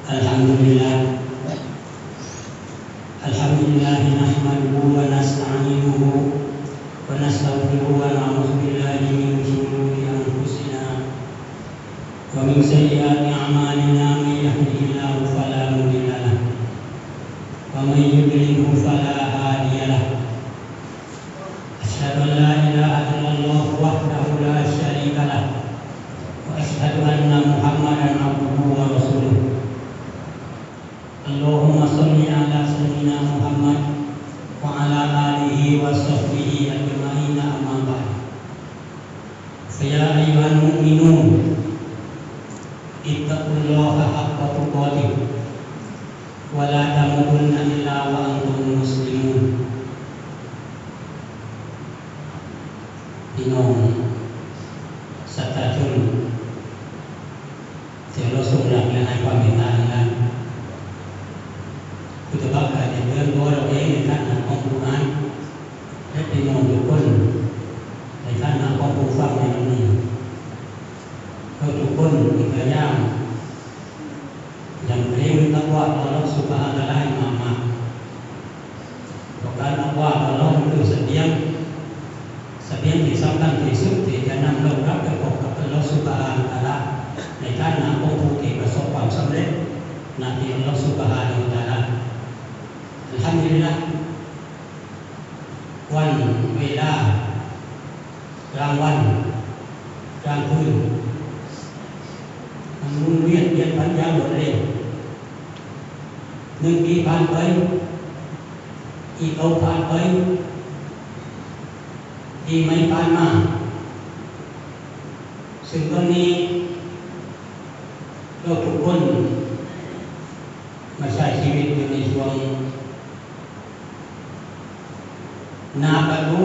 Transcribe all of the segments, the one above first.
Alhamdulillah nahmaduhu wa nasta'inuhu wa nastaghfiruhu wa na'udzu billahi min shururi anfusina wa min sayyiati a'malina may yahdihillahu fala mudilla lahu wa may yudlilhu fala hadiya lahu asyhadu an la ilaha illallah wahdahu la syarika lahu wa asyhadu anna Muhammadan abduhu wa rasuluh. Allahumma shalli ala sayyidina Muhammad wa ala alihi wa sahbihi ajma'in, amma ba'd. Ya ayyuhal mu'minun ittaqullaha haqqa tuqatih wa la tamutunna illa wa antum muslimun. Pinongสัตว์ชนที่เราส่งหลักและให้ความเมตตานั้นพุทธบัพการเรื่องตัวเราเองในท่านนำของผู้อ่านและพี่น้องทุกคนในท่านนำของผู้ฟังในวันนี้เราทุกคนมีพยายามยังเรียนตั้งว่าเราสุภาพได้มากๆเพราะการตั้งว่าเราคือเสบียงที่สำคัญที่สุดที่จะนำเรารับไปพบกับอัลเลาะห์ซุบฮานะฮูวะตะอาลาในท่านนำของผู้ที่ประสบความสำเร็จณที่อัลเลาะห์ซุบฮานะฮูวะตะอาลาอัลฮัมดุลิลลาห์วันเวลากลางวันกลางคืนมันหมุนเวียนพันอย่างรวดเร็ว1 ปีผ่านไปอีกเอาผ่านไปที่ไม่ผ่านมาซึ่งตอนนี้เราทุกคนมาใช้ชีวิตอยู่ในช่วงนาบรรลุ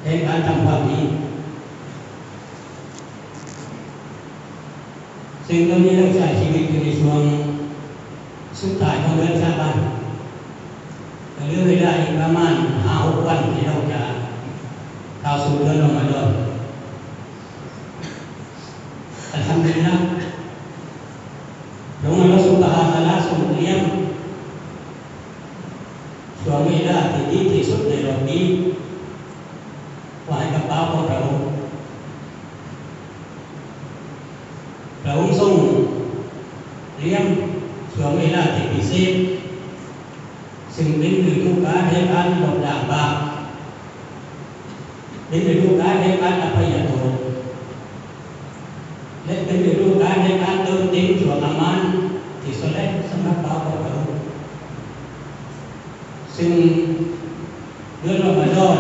แห่งการทำความดีซึ่งตอนนี้เราใช้ชีวิตอยู่ในช่วงสุดท้ายของเดือนชาบันเหลือเวลาอีกประมาณ 5-6 วันที่เราจะเข้าสู่เดือนรอมฎอนอัลฮัมดุลิลลาห์พระองค์อัลเลาะห์ซุบฮานะฮูวะตะอาลาทรงเตรียมช่วงเวลาที่ดีที่สุดในรอบนี้ไว้ให้กับบ่าวของพระองค์พระองค์ทรงเตรียมช่วงเวลาที่พิเศษซึ่งเป็นฤดูกาลแห่งการลดละบาปเป็นฤดูกาลแห่งการอภัยโทษและเป็นฤดูกาลแห่งการเติมเต็มช่วงอามันที่สำเร็จสำหรับบ่าวของพระองค์ซึ่งเดือนรอมฎอน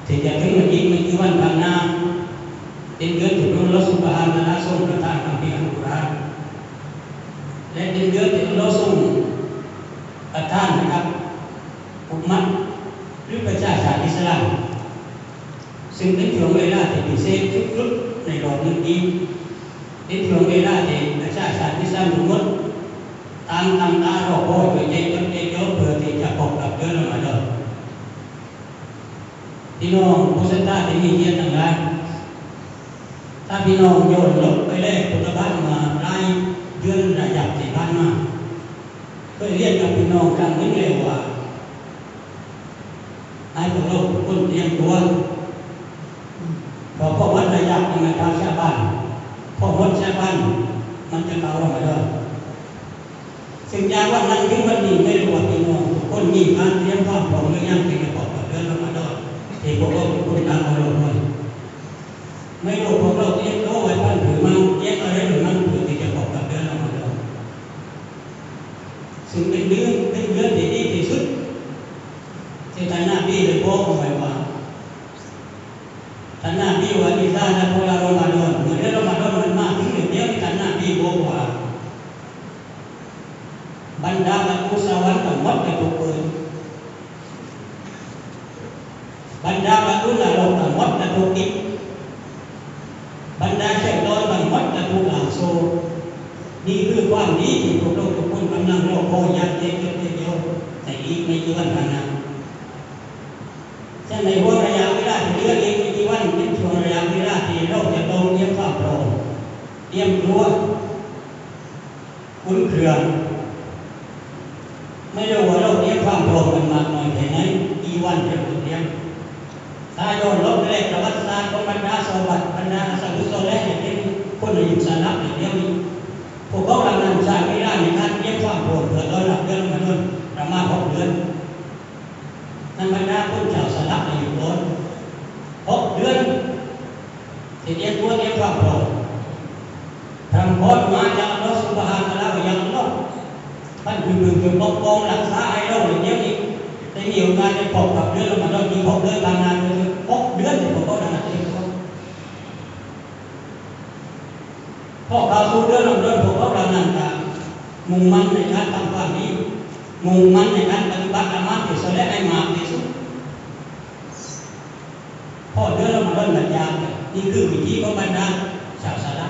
ที่จะถึงอีกไม่กี่วันข้างหน้าเป็นเดือนที่พระองค์อัลเลาะห์ซุบฮานะฮูวะตะอาลาทรงประทานคัมภีร์อัลกุรอานและเป็นเดือนที่อัลเลาะห์ทรงประทานนะครับอุมมะฮ์หรือประชาชาติอิสลามซึ่งเป็นช่วงเวลาที่พิเศษสุดๆในรอบ1 ปีเป็นช่วงเวลาที่ประชาชาติอิสลามทุกคนต่างตารอคอยด้วยใจจดใจจ่อเพื่อที่จะพบกับเดือนรอมฎอนพี่น้องผู้ศรัทธาที่มีเกียรติทั้งหลายถ้าพี่น้องย้อนหลังไปเลขพุทธบัญญัติมาหลายเดือนระยะที่ผ่านมาเคยเรียนกับพี่น้องครั้งนึงเลยว่าให้พวกเราคนเตรียมตัวพอวัดระยะในการชาบ้านพอวัดชาบ้านมันจะเข้ารอมฎอนซึ่งจากวันนั้นถึงวันนี้ไม่รู้ว่าพี่น้องคนมีการเตรียมความพร้อมหรือยังที่จะพบกับเดือนรอมฎอนที่พวกเราคนต่างกันเลยไม่รู้พวกเราเตรียมตัวไว้บ้างหรือมั่งเตรียมอะไรหรือมั่งเพื่อที่จะพบกับเดือนรอมฎอนซึ่งเป็นเรื่องที่ดีที่สุดที่ท่านนบีได้บอกเอาไว้ว่าท่านนบีว่าอิซานะตุลารอมฎอนเมื่อเดือนรอมฎอนมันมาถึงเดียวท่านนบีบอกว่าบรรดาประตูสวรรค์ทั้งหมดจะถูกเปิดบรรดาประตูนรกทั้งหมดจะถูกปิดบรรดาชัยฏอนทั้งหมดจะถูกล่ามโซ่นี่คือความดีที่พวกเราทุกคนกำลังรอคอยอย่างเดียวแต่อีกไม่กี่วันข้างหน้าในห่วงระยะเวลาที่เหลืออีกไม่กี่วันเป็นช่วงระยะเวลาที่เราจะต้องเตรียมความพร้อม เตรียมตัวคุ้นเครื่องไม่รู้ว่าเราเตรียมความพร้อมกันมากน้อยแค่ไหนกี่วันจะเตรียมถ้าย้อนลบเลขประวัติศาสตร์ของบรรดาสวัสดิ์บรรดาสังฆโสและอย่างนี้คนอายุสานับอย่างเดียวนี้พวกเขากำลังใช้เวลาในการเตรียมความพร้อมเพื่อต้อนรับเดือนมกราคมประมาณ6 เดือนนั่นบรรดาคนชาวสานับอายุน้อย6 เดือนที่เตรียมตัวเตรียมความพร้อมทำพรมาจากอัลเลาะห์ซุบฮานะฮูวะตะอาลาว่าอย่างอัลเลาะห์ท่านคือปกป้องรักษาให้เราอย่างเดียวนี้ได้มีโอกาสได้พบกับเดือนรอมฎอนที่6 เดือนทางนั้นคือ6 เดือนที่พวกเขานั้นเองพอเข้าสู่เดือนรอมฎอนพวกเขานั้นก็มุ่งมั่นในการทำความดีมุ่งมั่นในการปฏิบัติอามัลที่สุดและให้มากที่สุดพอเดือนรอมฎอนมันยาวนี่คือวิธีของบรรดาชาวสาระ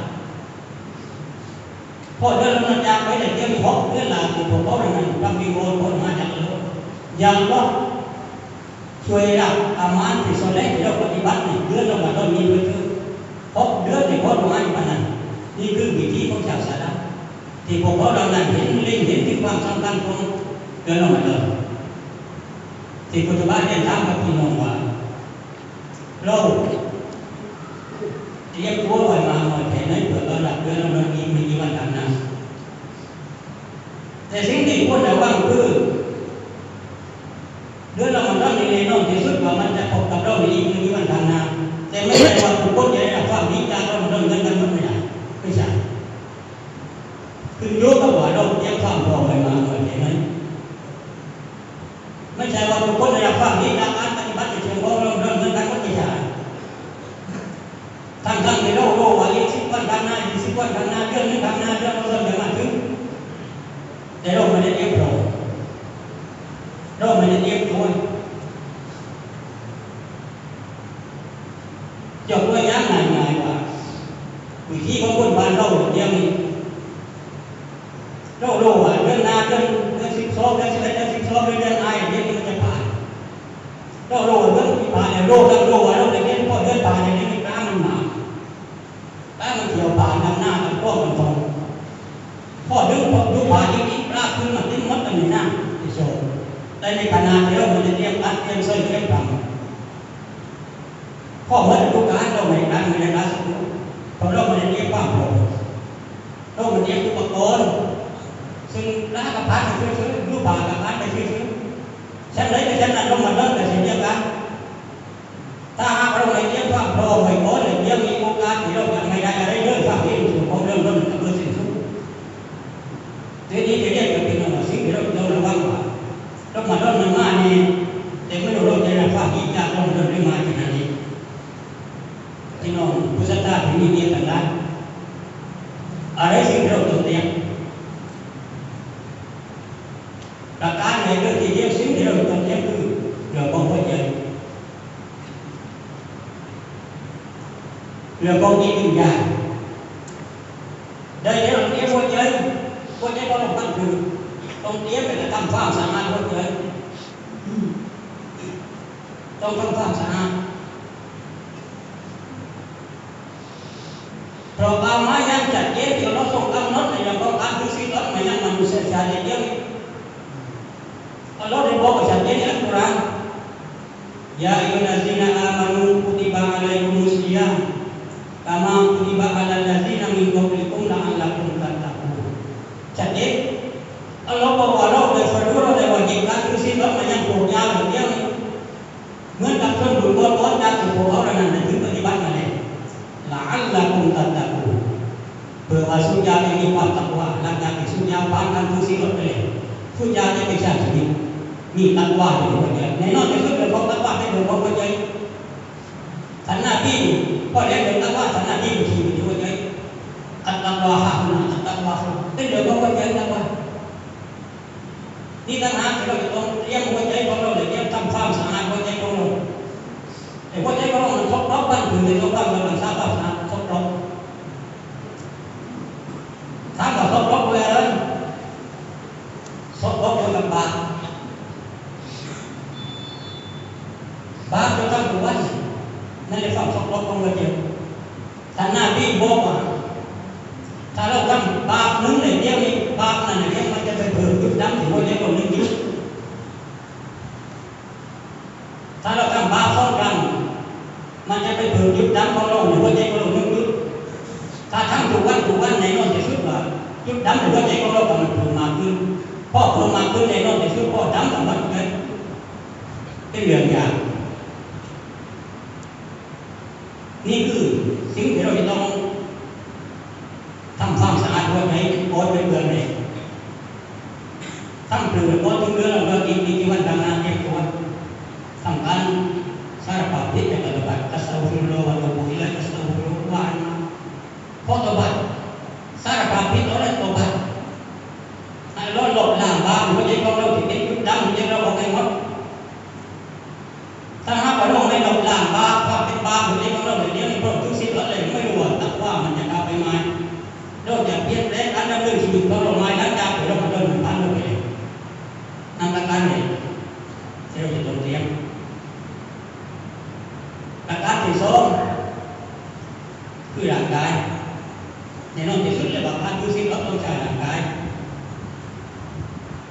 พอเดือนรอมฎอนยาวไปได้เดือน6 เดือนหลังที่พวกเขานั้นทำวิงวอนคนมาจากอัลเลาะห์อย่างว่าช่วยรับอามัลที่สุดและที่เราปฏิบัติในเดือนรอมฎอนนี้ด้วยคือ6 เดือนที่พอมาอยู่นั้นนี่คือวิธีของชาวสาระที่พวกเขาเรานั้นเห็นถึงความสำคัญของเดือนรอมฎอนที่ปัจจุบันเนี่ยถามกับพี่น้องว่าเราเตรียมตัวไว้มาหน่อยแค่ไหนเพื่อต้อนรับเดือนรอมฎอนนี้มีกี่วันทำนะแต่สิ่งที่ควรระวังคือเดือนรอมฎอนนี้แน่นอนที่สุดว่ามันจะพบกับเราในอีกกี่วันทำนะแต่ไม่ใช่ว่าทุกคนจะได้รับความดีจากรอมฎอนกันหมดไม่ได้ไม่ใช่คือโยกกับว่าเราเตรียมความพร้อมไว้มาหน่อยแค่ไหนไม่ใช่ว่าทุกคนได้รับความดีจากการปฏิบัติในเชิงของรอมฎอนเหมือนกันก็ไม่ใช่ทั้งที่เรารู้ว่าอีก10 วันข้างหน้า20 วันข้างหน้าเดือนนึงข้างหน้าเดือนเราจะมาถึงแต่เราไม่ได้เตรียมพร้อมเราไม่ได้เตรียมตัวยกตัวอย่างง่ายๆว่าวิธีของคนบ้านเราเดี๋ยวนี้เรารู้ว่าเดือนหน้าเดือน12 เดือน11 เดือน12 เดือนอ้ายเดี๋ยวนี้มันจะผ่านเรารู้ว่าเดือนที่ผ่านเนี่ยรู้ว่าเราจะเห็นพอเดือนผ่านเนี่ยนี่น้ำมันมาแล้วมันเกี่ยวผ่านน้ำหน้ามันก็มันตรงพอดึงผ่านอีกปลาขึ้นมาทิ้งมดกันในน้ำที่โซ่แต่ในขณะที่เราไม่ได้เตรียมอัดเตรียมใส่เตรียมทำข้อมูลทุกการเราไม่ได้รับสกุลเพราะเราไม่ได้เตรียมความพร้อมเราไม่ได้เตรียมอุปกรณ์ซึ่งร้านกับพันไปซื้อรูปบากับพันไปซื้อฉันเลยแต่ฉันนั้นเรามาเริ่มแต่สิ่งเดียวกันถ้าหากเราไม่เตรียมความพร้อมไม่พอเลยยังมีโอกาสที่เราจะไม่ได้อะไรเรื่องความเห็นของเรื่องนั้นกับเรื่องสิ่งสุดทีนี้จะเรียกกันเป็นอะไรสิ่งที่เราระวังว่าเรามาเริ่มมันมานี่แต่ไม่รู้เราจะได้ความดีจากเราเริ่มได้มาที่นั่นนี่ที่น้องผู้ศรัทธาที่มีเมียกันได้อะไรสิ่งที่เราต้องเตรียมประการในเรื่องที่เรียกสิ่งที่เราต้องเตรียมคือเรื่องของหัวใจเรื่องของจิตวิญญาณได้เราเตรียมหัวใจก็ต้องตั้งคือต้องเตรียมไปทำความสะอาดหัวใจต้องทำความสะอาดเพราะเอาไม้ยังจัดเก็บที่เราส่งกำหนดในอย่างของการดูสิตอนไม่ยังมันดูเสียใจเยอะAllahได้บอกชัดเจนในอัลกุรอานยาอัยยูฮัลลซีนาอามานูกุติบะอะลัยกุมุสซิยามกามากุติบะอะลัลลซีนามินกับลิกุมละอัลลักุมตัตตะกูชัดเจนอัลลอฮ์บอกว่าเราได้ฟังเราได้วางการดูสิตอนไม่ยังโปรดยาวเดียวเหมือนกับคนดูบอลจากที่พวกเขานั้นได้ถึงปฏิบัติมาแล้วละอัลลักุมตัตตะกูเพื่อว่าสุญญามีความตักวาหลังจากที่สุญญาผ่านการดูสิไปแล้วสุญญาจะเป็นชาตินี้มีตักวาในหัวใจแน่นอนที่สุดเรื่องของตักวาในหัวใจสันนาที่พอเรียนเรื่องตักวาสันนาที่มีชีวิตหัวใจอัตตักวาฮะอัตตักวาเป็นเรื่องของหัวใจตักวานี่ต่างหากที่เราจะต้องเตรียมหัวใจของเราเตรียมทำความสะอาดหัวใจของเราแต่หัวใจของเรามันครบรอบบ้านคือในตัวบ้านเราสร้างความสะอาดครบรอบถามว่าครบรอบอะไรครบรอบเกี่ยวกับบาปจะต้องดูว่านั่นเป็นความครบรอบของหัวใจท่านนาบีบอกว่า ำบาปนึงเลยเดียวนี้บาปนั้นเนี่ยมันจะไปเพิ่มจุดดำถึงหัวใจคนนึงยุดถ้าเราทำบาปซ้อนกันมันจะไปเพิ่มจุดดำของเราในหัวใจของเรานึงยุดถ้าทำถูกวันในนอนจะสุดว่าจุดดำในหัวใจของเรามันเพิ่มมากขึ้นพอเพิ่มมากขึ้นในนอนจะสุดพอดำต่างกันเป็นเรื่องยากนี่คือสิ่งที่เราจะต้องทำความสะอาดหัวใจโอดเป็นเรื่องนี้ทำเปลือกโอดเป็นเรื่องเรากินกี่วันดังนั้นเองตัวทำการสารพัดที่จะปฏิบัติอัสตัฆฟิรุลลอฮ์วะอะตูบิอิลัยฮิอัสตัฆฟิรุลลอฮ์พอตบัดสารพัดที่เราได้ตบัดให้เราลดล้างบาปหัวใจของเราที่เป็นจุดดำหัวใจเราออกไปหมดถ้าหากว่าเราไม่ลดล้างบาปความเป็นบาปหัวใจของเราเดี๋ยวนี้พวกทุกสิ่งทุกอย่างไม่รู้ว่ามันจะกลับไปไหมเราจะเปลี่ยนแปลงการดำเนินชีวิตของเราไหมหลังจากที่เรามาเดินผ่านโลกนี้นั่นประการนี้ที่เราจะต้องเตรียมประการที่สองคือร่างกายในนอกที่สุดเลยว่าการดูสิ่งเราต้องใช้ร่างกาย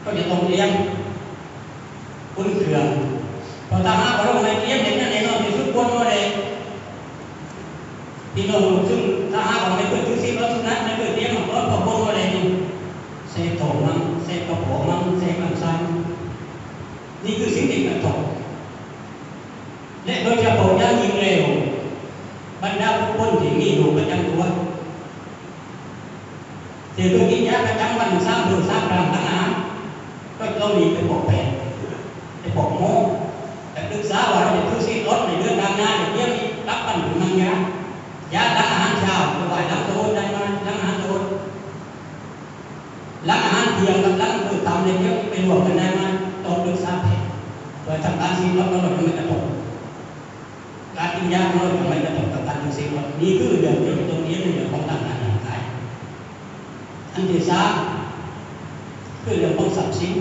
ก็จะต้องเตรียมอุ่นเครื่องพอถ้าหากว่าเราไม่เตรียมอย่างนั้นในนอกที่สุดวนมาเลยพี่น้องซึ่งถ้าหากว่าไม่เคยดูสิ่งเราสุนัขไม่เคยเตรียมมาพอวนมาเลยนี่เสพโถมั้งเสพกระเพาะมั้งเสพลำไส้นี่คือสิ่งที่กระทบและโดยเฉพาะอย่างยิ่งเร็วบรรดาผู้คนที่มีโรคประจำตัวที่ต้องกินยาประจำวัน3 มื้อ3 ครั้งทั้งอาหารก็ต้องมีไปบอกแพทย์ไปบอกหมอแต่ปรึกษาว่าเราจะซื้อซีรถในเรื่องการงานอย่างเดียวนี้รับปันหรือมังยายาล้างอาหารเช้าตัวไหวล้างตัวได้มาล้างอาหารตัวล้างอาหารเที่ยงกับล้างมื้อค่ำในเดียวไปรวมกันได้มาต้องปรึกษาแพทย์โดยทำการซีรถเราไม่กระทบการกินยาของเราไม่กระทบกับการดูซีรถนี่คือเรื่องที่ตรงนี้ในเรื่องของร่างกายอันที่3คือเรื่องของทรัพย์สิน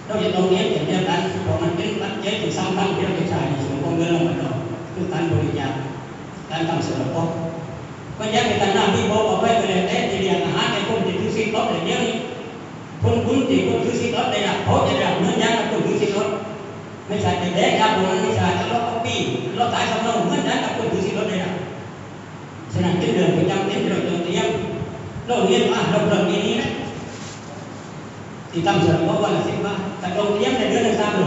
เราจะต้องเรียนอย่างเดียวกันเพราะมันเป็นปัจจัยที่สำคัญที่เราจะใช้ในส่วนของเงินเราไม่ต้องคือการบริจาคการทำสงเคราะห์ก็ยังเป็นการนำที่บอกเอาไว้เป็นแต่ที่เรียนอาหารในคนที่ซื้อซีรถในเดียวนี้คนที่คนซื้อซีรถได้รับเขาจะได้รับเงินยังกับคนซื้อซีรถไม่ใช่แต่แดกครับผมไม่ใช่จะลดปีลดสายสำรองเงินยังกับคนซื้อซีรถได้รับฉะนั้นเป็นเรื่องที่จำเป็นที่เราต้องเตรียมเราเรียนมาเราเริ่มนี้นะที่ทำเสร็จเพราะวันละ10 บาทแต่เราเตรียมในเดือนละ3 โล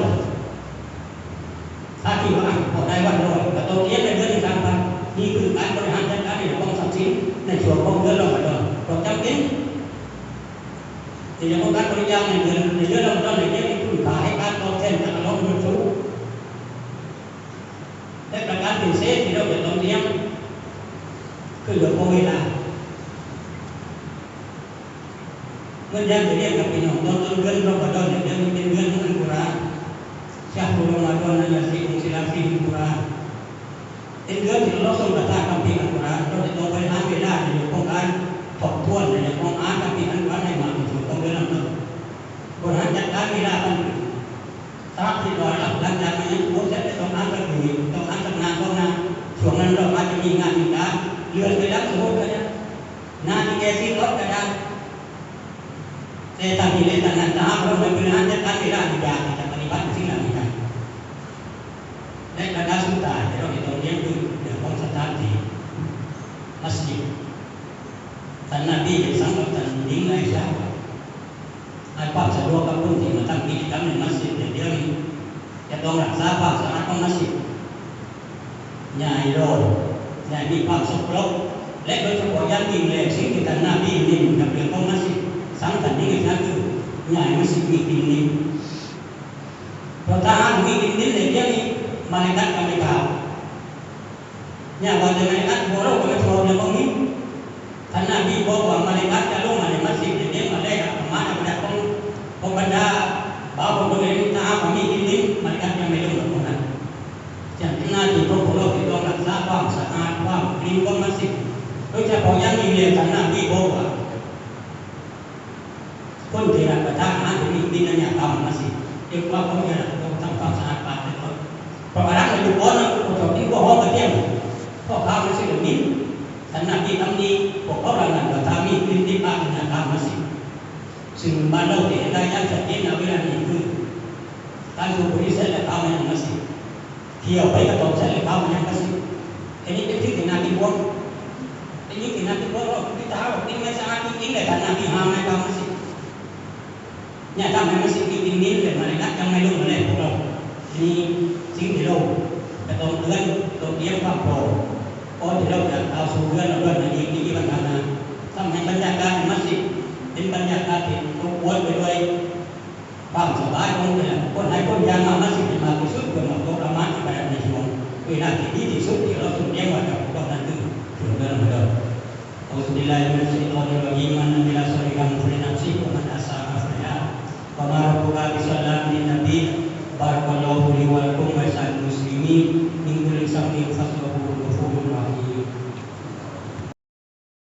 ถ้าที่ว่าพอได้วันละ100แต่เราเตรียมในเดือนละ3 บาทนี่คือการบริหารจัดการในเรื่องของทรัพย์สินในส่วนของเงินเราไม่ต้องเราจำเป็นที่จะต้องการบริจาคในเดือนเราต้องในเรื่องคุณค่าให้การตอบแทนจากเรามันสูงและประการพิเศษที่เราจะต้องเตรียมคือเรื่องของเวลาเงินยังจะเรียกกับพี่น้องตอนเงินเราก็ต้องอย่างนี้เป็นเงินของอัลกุรอานชาฮุรอมฎอนนั้นสิอุซิลาฟีอัลกุรอานเป็นเงินที่เราส่งประทานคำพิอัลกุรอานเราจะต้องบริหารเวลาในเรื่องของการทบทวนในเรื่องของอ่านคำพิอัลกุรอานให้มากที่สุดของเรื่องนั้นบริหารจัดการเวลามันตามที่เราหลังจากนั้นเราจะต้องอ่านสักหน่อยต้องอ่านสักนานต้องนานช่วงนั้นเราอาจจะมีงานมีการเลื่อนไปรับสมมติก็ได้งานที่แกซีรถก็ได้แต่ตอนนี้ในตอนนั้นถ้าเราไม่บริหารจัดการเวลาในยามที่จะปฏิบัติสิ่งเหล่านี้ได้และประการสุดท้ายเราจะต้องเรียนรู้เรื่องของสถานที่มัสยิดท่านนบีได้สั่งกับท่านหญิงไอชาให้ความสะดวกกับผู้ที่มาทำกิจกรรมในมัสยิดเดี๋ยวนี้จะต้องรักษาความสะอาดของมัสยิดอย่าให้โรคอย่ามีความสกปรกและโดยเฉพาะอย่างยิ่งเลยสิ่งที่ท่านนบีเน้นกับเรื่องของมัสยิดสำคัญที่สุดคืออย่าให้มัสยิดมีกลิ่นเหม็นเพราะถ้าหากมีกลิ่นเหม็นในเรื่องนี้มาเลกัดก็ไม่เข้าอย่าว่าแต่มาเลกัดหัวเราก็ไม่โผล่ในตรงนี้ท่านนบีบอกว่ามาเลกัดจะลงมาในมัสยิดในเรื่องมาแรกมาในบรรดาของบรรดาบ่าวคนเดียวถ้าหากมีกลิ่นเหม็นมาเลกัดยังไม่ลงตรงนั้นจากหน้าที่พวกเราที่ต้องรักษาความสะอาดความกลิ่นของมัสยิดโดยเฉพาะอย่างยิ่งเลยท่านนบีบอกว่าคนที่รับประทานอาหารที่มีกลิ่นอันนี้ทำมัสยิดเรียกว่าเขาจะต้องทำความสะอาดปากแต่ก่อนเพราะอาหารมันอยู่ก่อนนะคนชอบกินก็หอมกระเทียมเพราะข้าวมันสิเหลืองมิ้น ท่านนาที่ทำดีพวกเขาหลังๆก็ทำมีขึ้นที่บ้านนะทำมาสิซึ่งบ้านเราเนี่ยได้ยัดจัดเก็บเอาเวลานี้คือการดูบริษัทและทำมันมาสิเที่ยวไปกับตองใช้และทำมันมาสิอันนี้เป็นที่นาที่บวกอันนี้ที่นาที่บวกเราที่ท้าบอกนี่ไม่สะอาดจริงๆเลยท่านนาที่ห้ามไม่ทำมาสิเนี่ยทำให้มันสิ่งที่ดินนี้เลยมาเลยนะยังไม่รู้เลยพวกเรามีสิ่งที่เราจะต้องเตือนต้องเตรียมความพร้อมพอที่เราจะเอาสู่เรื่องเราในนี้บรรดานาทำให้บรรยากาศมัสยิดเป็นบรรยากาศที่อบอวลไปด้วยความสบายของคนให้คนยามมามัสยิดมาที่สุดเพื่อมาตัวประมาณที่แบบในช่วงเวลาที่ดีที่สุดที่เราต้องเลี้ยงไว้กับพวกเรานั้นคือถึงเรื่องเราเอาสุดที่ไรมัน